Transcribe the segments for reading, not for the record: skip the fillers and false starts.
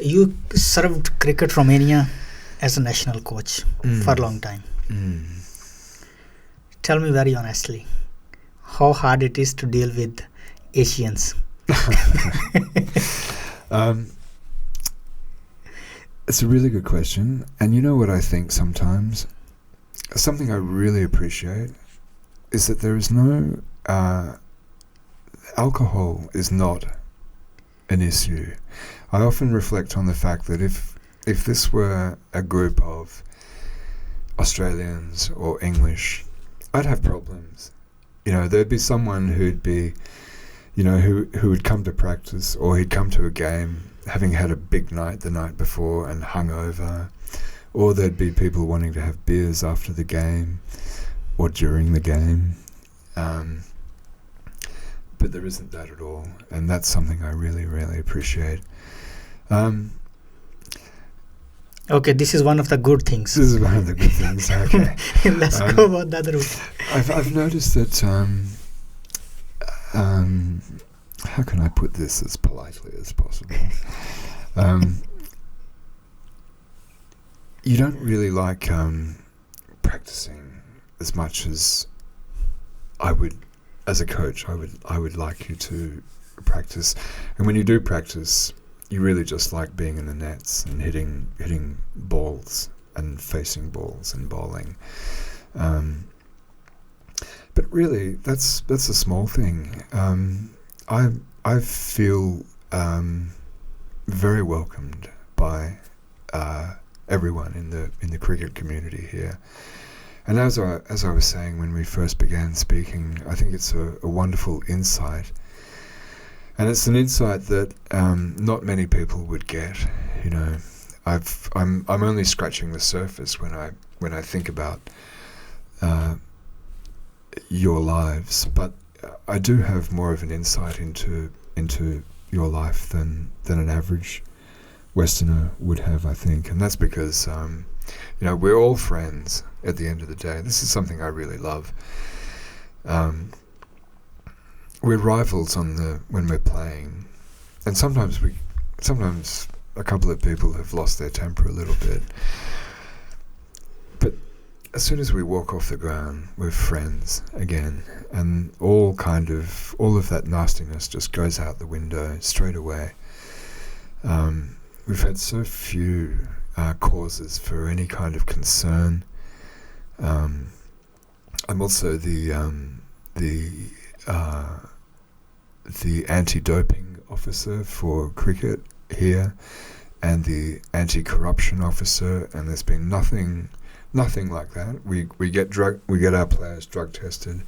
You served Cricket Romania as a national coach for a long time. Tell me very honestly, how hard it is to deal with Asians? It's a really good question. And you know what I think sometimes? Something I really appreciate is that there is no... alcohol is not an issue. I often reflect on the fact that if this were a group of Australians or English, I'd have problems. You know, there'd be someone who'd be, you know, who would come to practice, or he'd come to a game having had a big night the night before and hungover, or there'd be people wanting to have beers after the game or during the game. But there isn't that at all, and that's something I really, really appreciate. Okay, this is one of the good things. This is one of the good things. Okay, let's go about the other route. I've noticed that. How can I put this as politely as possible? You don't really like practicing as much as I would. As a coach, I would like you to practice, and when you do practice, you really just like being in the nets and hitting balls and facing balls and bowling. But really, that's a small thing. I feel very welcomed by everyone in the cricket community here. And as I was saying when we first began speaking, I think it's a wonderful insight, and it's an insight that not many people would get. You know, I'm only scratching the surface when I think about your lives, but I do have more of an insight into your life than an average Westerner would have, I think, and that's because you know, we're all friends at the end of the day. This is something I really love. We're rivals when we're playing, and sometimes a couple of people have lost their temper a little bit. But as soon as we walk off the ground, we're friends again, and all of that nastiness just goes out the window straight away. We've had so few causes for any kind of concern. I'm also the anti-doping officer for cricket here, and the anti-corruption officer, and there's been nothing like that. We get our players drug tested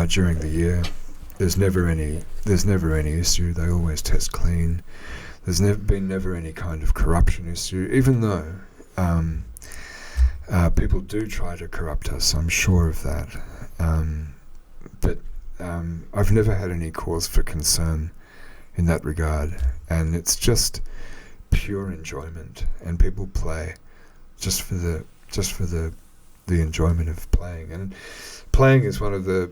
during the year. There's never any issue. They always test clean. There's never any kind of corruption issue, even though people do try to corrupt us. I'm sure of that. But I've never had any cause for concern in that regard, and it's just pure enjoyment. And people play just for the enjoyment of playing. And playing is one of the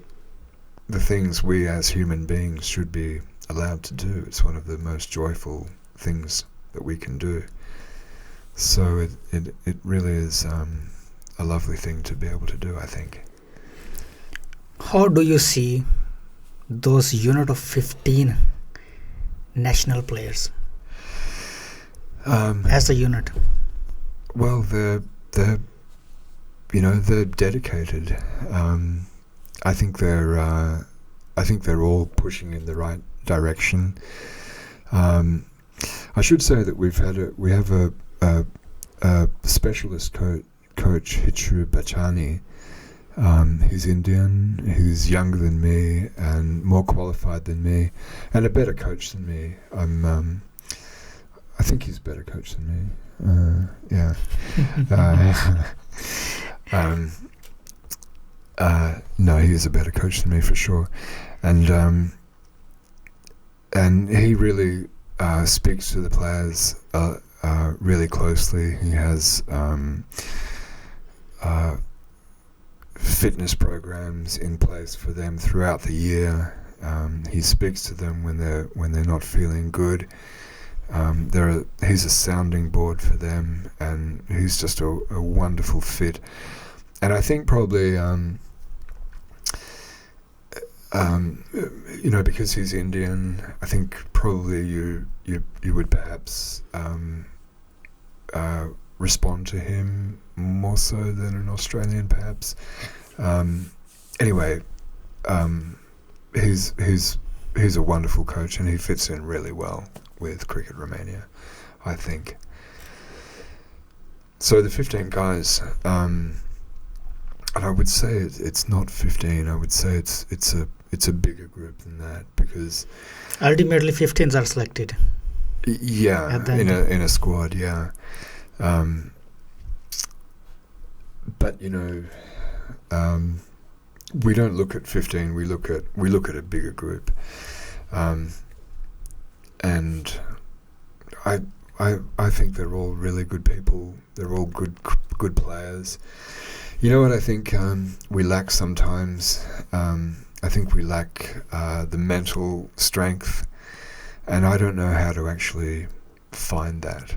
things we as human beings should be allowed to do. It's one of the most joyful things that we can do. So it really is a lovely thing to be able to do, I think. How do you see those unit of 15 national players as a unit? Well, they're dedicated. I think they're all pushing in the right direction. I should say that we have a specialist coach, Hitsu Bachani. He's Indian, he's younger than me and more qualified than me, and a better coach than me. I think he's a better coach than me. Yeah. No, he is a better coach than me for sure, and he really speaks to the players really closely. He has fitness programs in place for them throughout the year. He speaks to them when they're not feeling good. He's a sounding board for them, and he's just a wonderful fit. And I think probably, because he's Indian, I think probably you would perhaps respond to him more so than an Australian, perhaps. Anyway, he's a wonderful coach, and he fits in really well with Cricket Romania, I think. So the 15 guys, and I would say it's not 15. I would say it's a bigger group than that, because ultimately 15s are selected. Yeah, in a squad, yeah. But we don't look at 15. We look at a bigger group, and I think they're all really good people. They're all good players. You know what I think we lack sometimes? I think we lack the mental strength, and I don't know how to actually find that.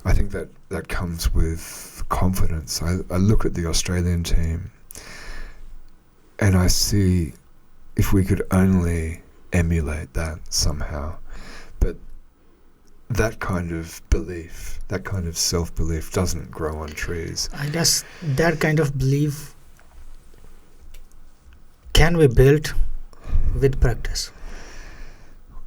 I think that comes with confidence. I look at the Australian team, and I see if we could only emulate that somehow. But that kind of belief, that kind of self-belief doesn't grow on trees. I guess that kind of belief can be built with practice.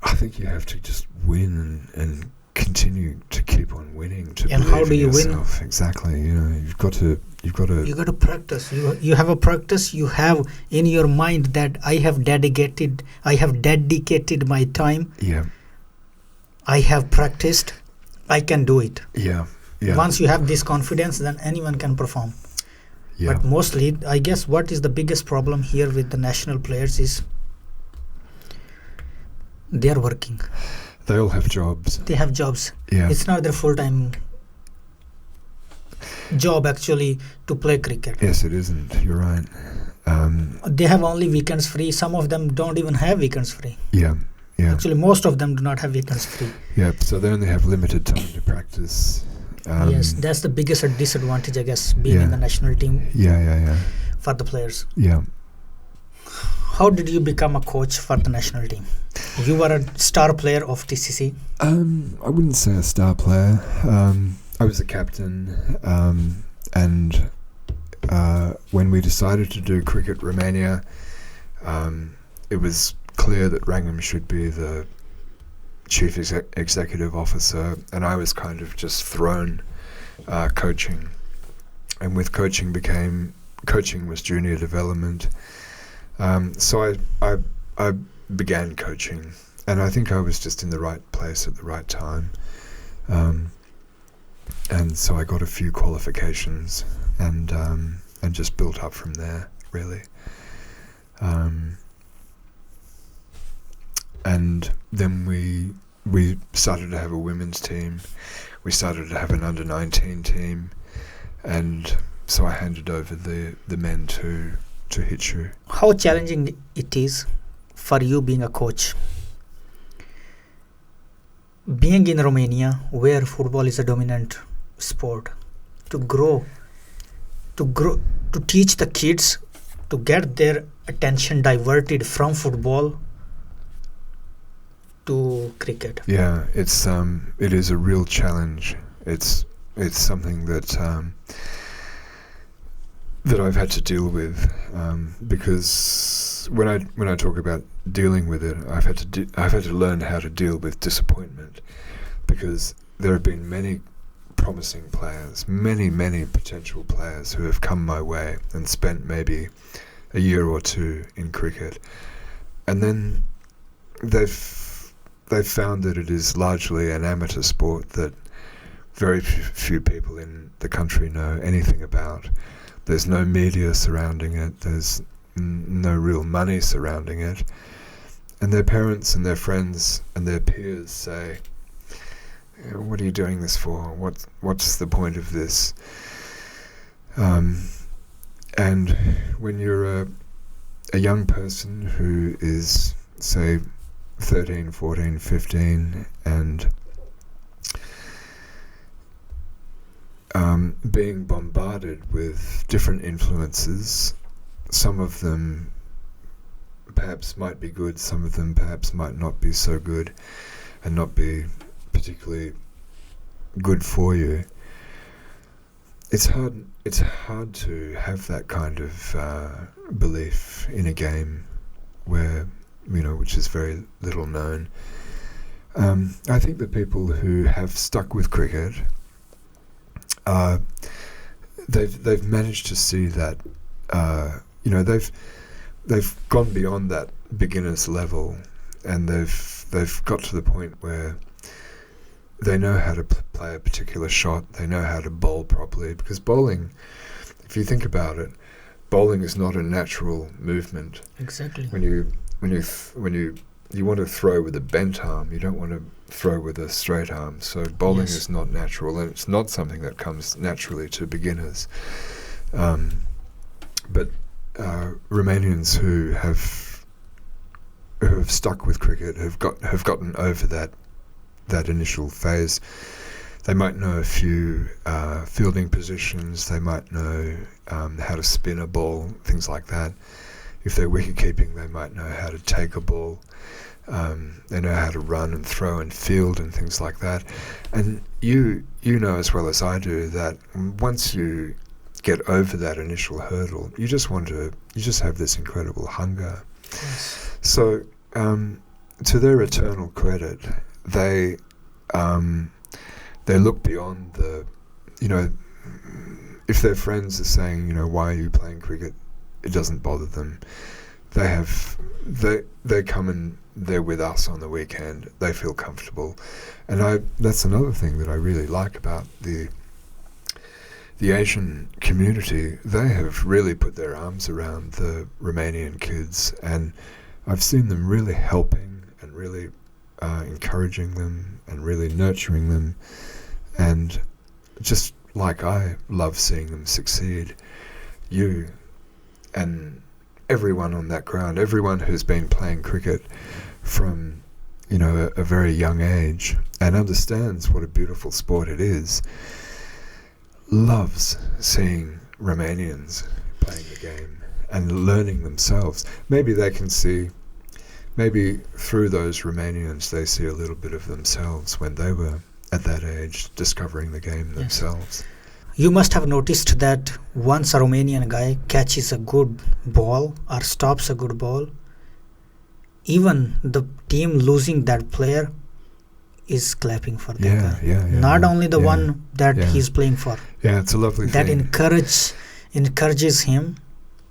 I think you have to just win and continue to keep on winning. And how do you win? Exactly. You've got to practice. You have a practice. You have in your mind that I have dedicated my time. Yeah. I have practiced. I can do it. Yeah. Yeah. Once you have this confidence, then anyone can perform. Yeah. But mostly, I guess what is the biggest problem here with the national players is they are working. They all have jobs. They have jobs. Yeah. It's not their full-time job actually to play cricket. Yes, it isn't. You're right. They have only weekends free. Some of them don't even have weekends free. Yeah. Yeah. Actually, most of them do not have weekends free. Yeah, so they only have limited time to practice. Yes, that's the biggest disadvantage, I guess, being in the national team. Yeah. For the players. Yeah. How did you become a coach for the national team? You were a star player of TCC. I wouldn't say a star player. I was a captain, and when we decided to do Cricket Romania, it was clear that Rangam should be the chief executive officer, and I was kind of just thrown coaching. And with coaching was junior development. So I began coaching, and I think I was just in the right place at the right time. And so I got a few qualifications, and just built up from there, really. And then we started to have a women's team. We started to have an under-19 team, and so I handed over the men to Hitsu. How challenging it is for you being a coach? Being in Romania, where football is a dominant sport, to teach the kids, to get their attention diverted from football to cricket. Yeah, it is a real challenge. It's something that I've had to deal with, because when I talk about dealing with it, I've had to learn how to deal with disappointment, because there have been many promising players, many potential players who have come my way and spent maybe a year or two in cricket, and then they've found that it is largely an amateur sport that very few people in the country know anything about. There's no media surrounding it. There's no real money surrounding it. And their parents and their friends and their peers say, "What are you doing this for? What's the point of this?" And when you're a young person who is, say, 13, 14, 15, and being bombarded with different influences. Some of them perhaps might be good, some of them perhaps might not be so good and not be particularly good for you. It's hard to have that kind of belief in a game where, which is very little known. I think the people who have stuck with cricket, they've managed to see that, they've gone beyond that beginner's level, and they've got to the point where they know how to play a particular shot. They know how to bowl properly, because bowling, if you think about it, bowling is not a natural movement. Exactly. When you want to throw with a bent arm, you don't want to throw with a straight arm. So bowling Yes. is not natural, and it's not something that comes naturally to beginners. But Romanians who have stuck with cricket have gotten over that initial phase. They might know a few fielding positions. They might know how to spin a ball, things like that. If they're wicket keeping, they might know how to take a ball. They know how to run and throw and field and things like that. And you know as well as I do that once you get over that initial hurdle, you just have this incredible hunger. Yes. So to their eternal credit, they look beyond the, if their friends are saying, why are you playing cricket, it doesn't bother them. They come and they're with us on the weekend. They feel comfortable, and that's another thing that I really like about the Asian community. They have really put their arms around the Romanian kids, and I've seen them really helping and really encouraging them and really nurturing them, and just like I love seeing them succeed, you and everyone on that ground, everyone who's been playing cricket from a very young age and understands what a beautiful sport it is, loves seeing Romanians playing the game and learning themselves. Maybe through those Romanians they see a little bit of themselves when they were at that age discovering the game themselves. You must have noticed that once a Romanian guy catches a good ball or stops a good ball, even the team losing that player is clapping for that guy. Not only the one that he's playing for. Yeah, it's a lovely that thing. encourages him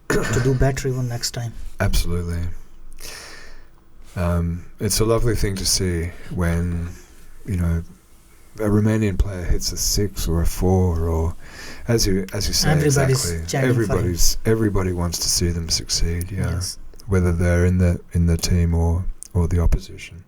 to do better even next time. Absolutely. It's a lovely thing to see when, a Romanian player hits a 6 or a 4, or as you say, everybody wants to see them succeed. Yeah, Yes. whether they're in the team or the opposition.